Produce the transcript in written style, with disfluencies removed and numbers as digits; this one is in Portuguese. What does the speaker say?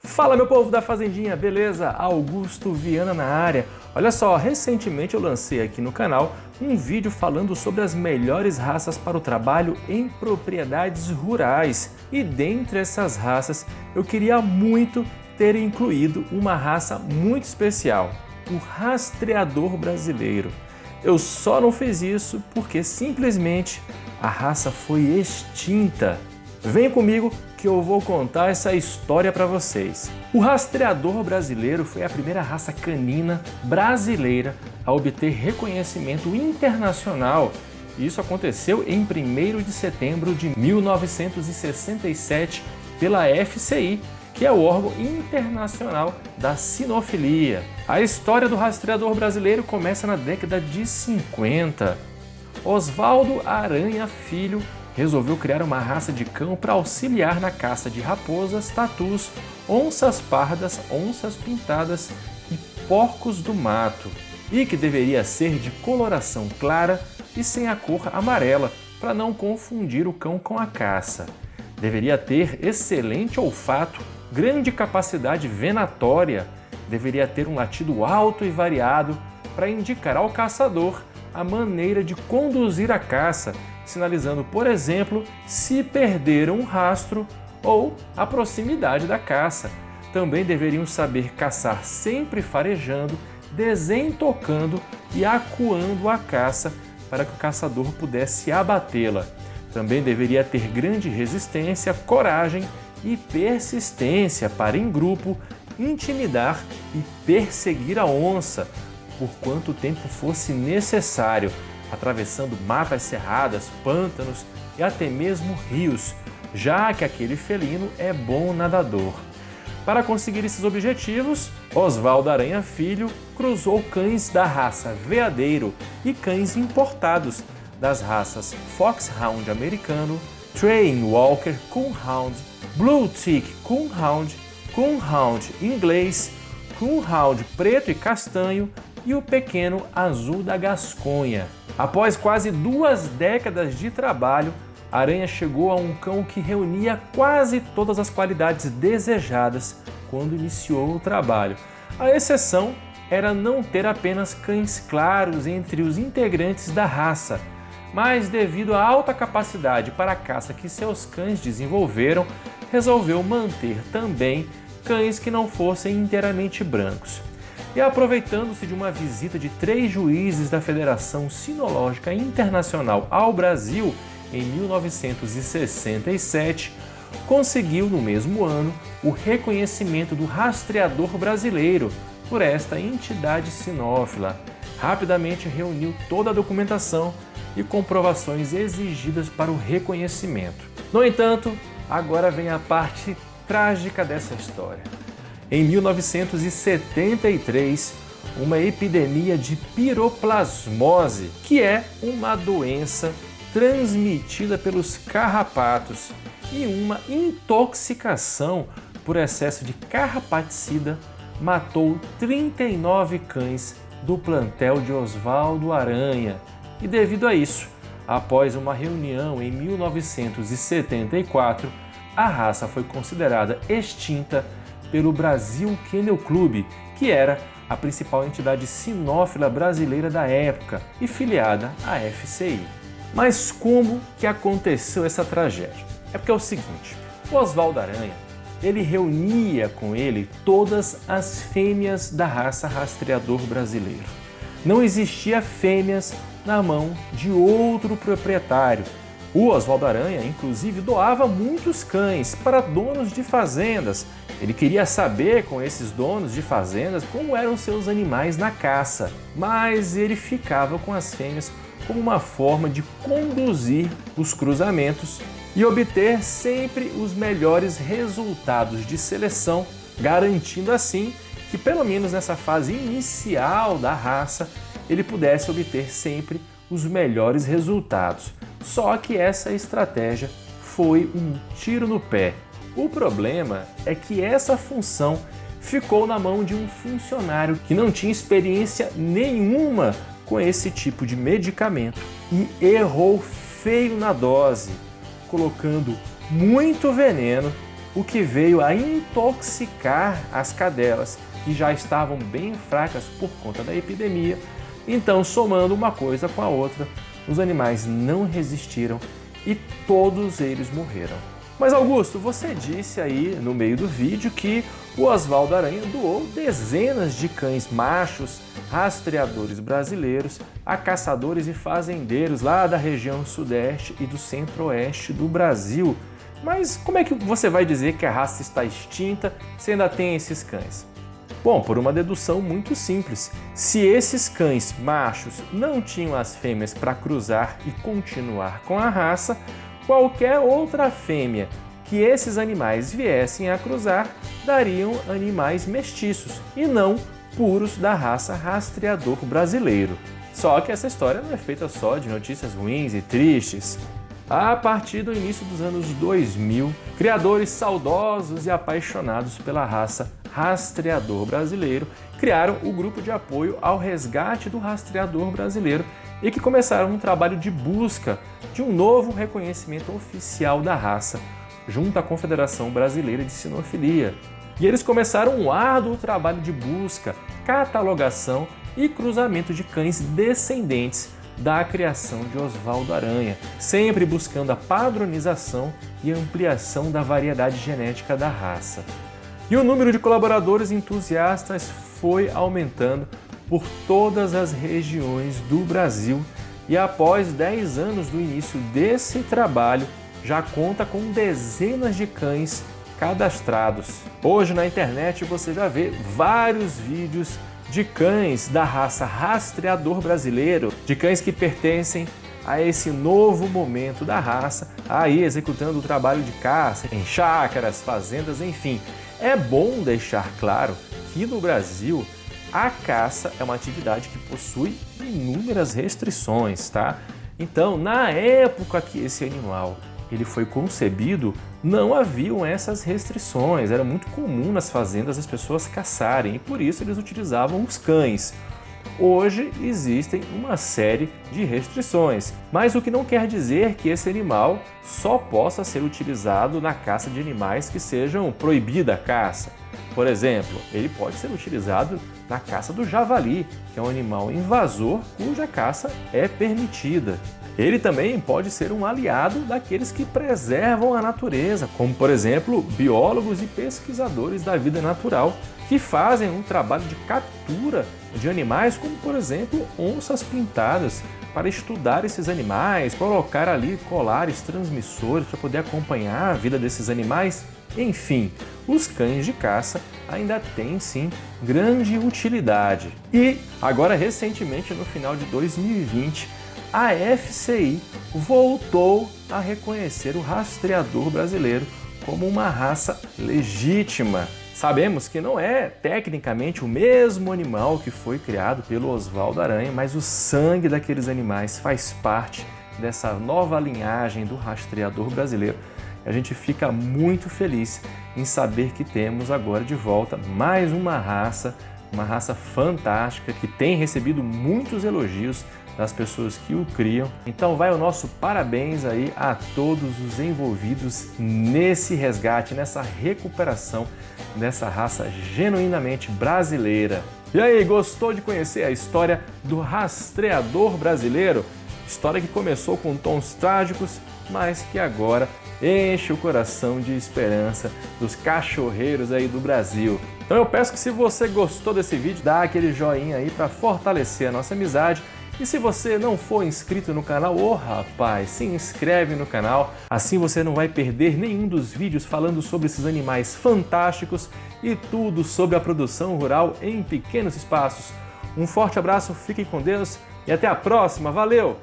Fala, meu povo da Fazendinha, beleza? Augusto Viana na área. Olha só, recentemente eu lancei aqui no canal um vídeo falando sobre as melhores raças para o trabalho em propriedades rurais. E dentre essas raças, eu queria muito ter incluído uma raça muito especial, o rastreador brasileiro. Eu só não fiz isso porque simplesmente a raça foi extinta. Vem comigo que eu vou contar essa história para vocês. O rastreador brasileiro foi a primeira raça canina brasileira a obter reconhecimento internacional. Isso aconteceu em 1º de setembro de 1967 pela FCI, que é o órgão internacional da sinofilia. A história do rastreador brasileiro começa na década de 50. Osvaldo Aranha Filho resolveu criar uma raça de cão para auxiliar na caça de raposas, tatus, onças pardas, onças pintadas e porcos do mato, e que deveria ser de coloração clara e sem a cor amarela, para não confundir o cão com a caça. Deveria ter excelente olfato, grande capacidade venatória, deveria ter um latido alto e variado para indicar ao caçador a maneira de conduzir a caça, sinalizando, por exemplo, se perder um rastro ou a proximidade da caça. Também deveriam saber caçar sempre farejando, desentocando e acuando a caça para que o caçador pudesse abatê-la. Também deveria ter grande resistência, coragem e persistência para, em grupo, intimidar e perseguir a onça por quanto tempo fosse necessário, atravessando matas cerradas, pântanos e até mesmo rios, já que aquele felino é bom nadador. Para conseguir esses objetivos, Osvaldo Aranha Filho cruzou cães da raça veadeiro e cães importados das raças Foxhound americano, Train Walker Coonhound, Blue Tick Coonhound, Coonhound inglês, Coonhound preto e castanho e o pequeno azul da Gasconha. Após quase 2 décadas de trabalho, Aranha chegou a um cão que reunia quase todas as qualidades desejadas quando iniciou o trabalho. A exceção era não ter apenas cães claros entre os integrantes da raça, mas devido à alta capacidade para a caça que seus cães desenvolveram, resolveu manter também cães que não fossem inteiramente brancos. E aproveitando-se de uma visita de 3 juízes da Federação Sinológica Internacional ao Brasil em 1967, conseguiu no mesmo ano o reconhecimento do rastreador brasileiro por esta entidade sinófila. Rapidamente reuniu toda a documentação e comprovações exigidas para o reconhecimento. No entanto, agora vem a parte trágica dessa história. Em 1973, uma epidemia de piroplasmose, que é uma doença transmitida pelos carrapatos, e uma intoxicação por excesso de carrapaticida matou 39 cães do plantel de Osvaldo Aranha. E devido a isso, após uma reunião em 1974, a raça foi considerada extinta pelo Brasil Kennel Club, que era a principal entidade sinófila brasileira da época e filiada à FCI. Mas como que aconteceu essa tragédia? É porque é o seguinte, o Osvaldo Aranha, ele reunia com ele todas as fêmeas da raça rastreador brasileiro. Não existia fêmeas na mão de outro proprietário. O Osvaldo Aranha, inclusive, doava muitos cães para donos de fazendas. Ele queria saber com esses donos de fazendas como eram seus animais na caça, mas ele ficava com as fêmeas como uma forma de conduzir os cruzamentos e obter sempre os melhores resultados de seleção, garantindo assim que, pelo menos nessa fase inicial da raça, ele pudesse obter sempre os melhores resultados. Só que essa estratégia foi um tiro no pé. O problema é que essa função ficou na mão de um funcionário que não tinha experiência nenhuma com esse tipo de medicamento e errou feio na dose, colocando muito veneno o que veio a intoxicar as cadelas, que já estavam bem fracas por conta da epidemia. Então, somando uma coisa com a outra, os animais não resistiram e todos eles morreram. Mas Augusto, você disse aí no meio do vídeo que o Osvaldo Aranha doou dezenas de cães machos rastreadores brasileiros a caçadores e fazendeiros lá da região sudeste e do centro-oeste do Brasil. Mas como é que você vai dizer que a raça está extinta se ainda tem esses cães? Bom, por uma dedução muito simples. Se esses cães machos não tinham as fêmeas para cruzar e continuar com a raça, qualquer outra fêmea que esses animais viessem a cruzar dariam animais mestiços e não puros da raça rastreador brasileiro. Só que essa história não é feita só de notícias ruins e tristes. A partir do início dos anos 2000, criadores saudosos e apaixonados pela raça rastreador brasileiro criaram o grupo de apoio ao resgate do rastreador brasileiro e que começaram um trabalho de busca de um novo reconhecimento oficial da raça, junto à Confederação Brasileira de Sinofilia. E eles começaram um árduo trabalho de busca, catalogação e cruzamento de cães descendentes da criação de Osvaldo Aranha, sempre buscando a padronização e ampliação da variedade genética da raça. E o número de colaboradores entusiastas foi aumentando por todas as regiões do Brasil e após 10 anos do início desse trabalho, já conta com dezenas de cães cadastrados. Hoje na internet você já vê vários vídeos de cães da raça rastreador brasileiro, de cães que pertencem a esse novo momento da raça, aí executando o trabalho de caça em chácaras, fazendas, enfim. É bom deixar claro que no Brasil a caça é uma atividade que possui inúmeras restrições, tá? Então, na época que esse animal ele foi concebido, não haviam essas restrições, era muito comum nas fazendas as pessoas caçarem e por isso eles utilizavam os cães. Hoje existem uma série de restrições, mas o que não quer dizer que esse animal só possa ser utilizado na caça de animais que sejam proibida a caça. Por exemplo, ele pode ser utilizado na caça do javali, que é um animal invasor cuja caça é permitida. Ele também pode ser um aliado daqueles que preservam a natureza, como por exemplo, biólogos e pesquisadores da vida natural, que fazem um trabalho de captura de animais, como por exemplo, onças pintadas, para estudar esses animais, colocar ali colares transmissores para poder acompanhar a vida desses animais. Enfim, os cães de caça ainda têm sim grande utilidade. E agora recentemente, no final de 2020, a FCI voltou a reconhecer o rastreador brasileiro como uma raça legítima. Sabemos que não é tecnicamente o mesmo animal que foi criado pelo Osvaldo Aranha, mas o sangue daqueles animais faz parte dessa nova linhagem do rastreador brasileiro. A gente fica muito feliz em saber que temos agora de volta mais uma raça fantástica que tem recebido muitos elogios das pessoas que o criam. Então vai o nosso parabéns aí a todos os envolvidos nesse resgate, nessa recuperação dessa raça genuinamente brasileira. E aí, gostou de conhecer a história do rastreador brasileiro? História que começou com tons trágicos, mas que agora enche o coração de esperança dos cachorreiros aí do Brasil. Então eu peço que se você gostou desse vídeo, dá aquele joinha aí para fortalecer a nossa amizade. E se você não for inscrito no canal, rapaz, se inscreve no canal, assim você não vai perder nenhum dos vídeos falando sobre esses animais fantásticos e tudo sobre a produção rural em pequenos espaços. Um forte abraço, fiquem com Deus e até a próxima, valeu!